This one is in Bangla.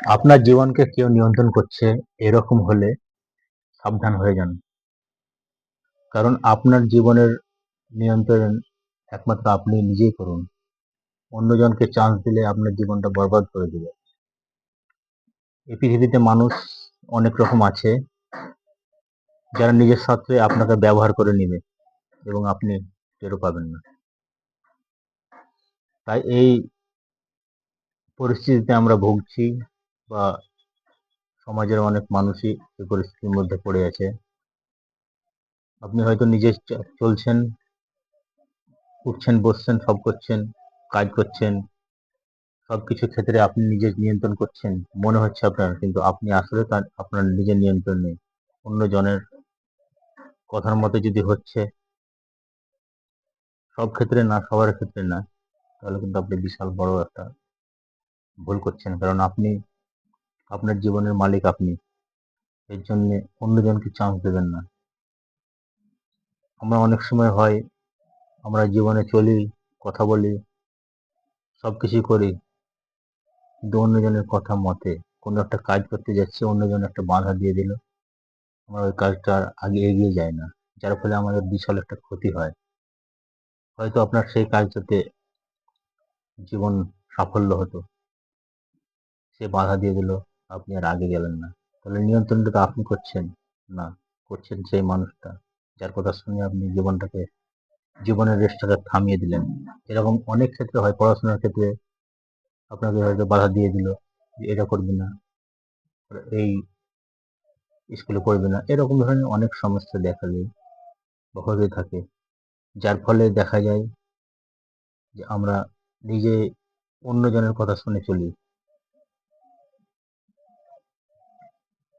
আপনার জীবনকে কেউ নিয়ন্ত্রণ করছে এরকম হলে সাবধান হয়ে যান। কারণ আপনার জীবনের নিয়ন্ত্রণ একমাত্র আপনি নিজেই করুন। অন্যজনকে চান্স দিলে আপনার জীবনটা বরবাদ করে দিবে। এই পৃথিবীতে মানুষ অনেক রকম আছে, যারা নিজের স্বার্থে আপনাকে ব্যবহার করে নিবে এবং আপনি টেরও পাবেন না। তাই এই পরিস্থিতিতে আমরা ভুগছি, বা সমাজের অনেক মানুষই এই পরিস্থিতির মধ্যে পড়ে আছে। আপনি হয়তো নিজে চলছেন, উঠছেন, বসছেন, সব করছেন, কাজ করছেন, সবকিছু ক্ষেত্রে আপনি নিজে নিয়ন্ত্রণ করছেন মনে হচ্ছে আপনার, কিন্তু আপনি আসলে তার আপনার নিজের নিয়ন্ত্রণ নেই। অন্য জনের কথার মতো যদি হচ্ছে, সব ক্ষেত্রে না, সবার ক্ষেত্রে না, তাহলে কিন্তু আপনি বিশাল বড় একটা ভুল করছেন। কারণ আপনি আপনার জীবনের মালিক আপনি। এর জন্য অন্যজনকে চান্স দেবেন না। আমরা অনেক সময় হয়, আমরা জীবনে চলি, কথা বলি, সবকিছু করি, কিন্তু অন্যজনের কথা মতে কোনো একটা কাজ করতে যাচ্ছি, অন্যজন একটা বাধা দিয়ে দিল, আমরা ওই কাজটা আর আগে এগিয়ে যায় না, যার ফলে আমাদের বিশাল একটা ক্ষতি হয়। হয়তো আপনার সেই কাজটাতে জীবন সাফল্য হতো, সে বাধা দিয়ে দিল, আপনি আর আগে গেলেন না। তাহলে নিয়ন্ত্রণটা তো আপনি করছেন না, করছেন সেই মানুষটা, যার কথা শুনে আপনি জীবনের রেসটাকে থামিয়ে দিলেন। এরকম অনেক ক্ষেত্রে হয়। পড়াশোনার ক্ষেত্রে আপনাকে হয়তো বাধা দিয়ে দিল যে এটা করবি না, এই স্কুলে পড়বি না, এরকম ধরনের অনেক সমস্যা দেখা যায় বা হতে থাকে। যার ফলে দেখা যায় যে আমরা নিজে অন্যজনের কথা শুনে চলি,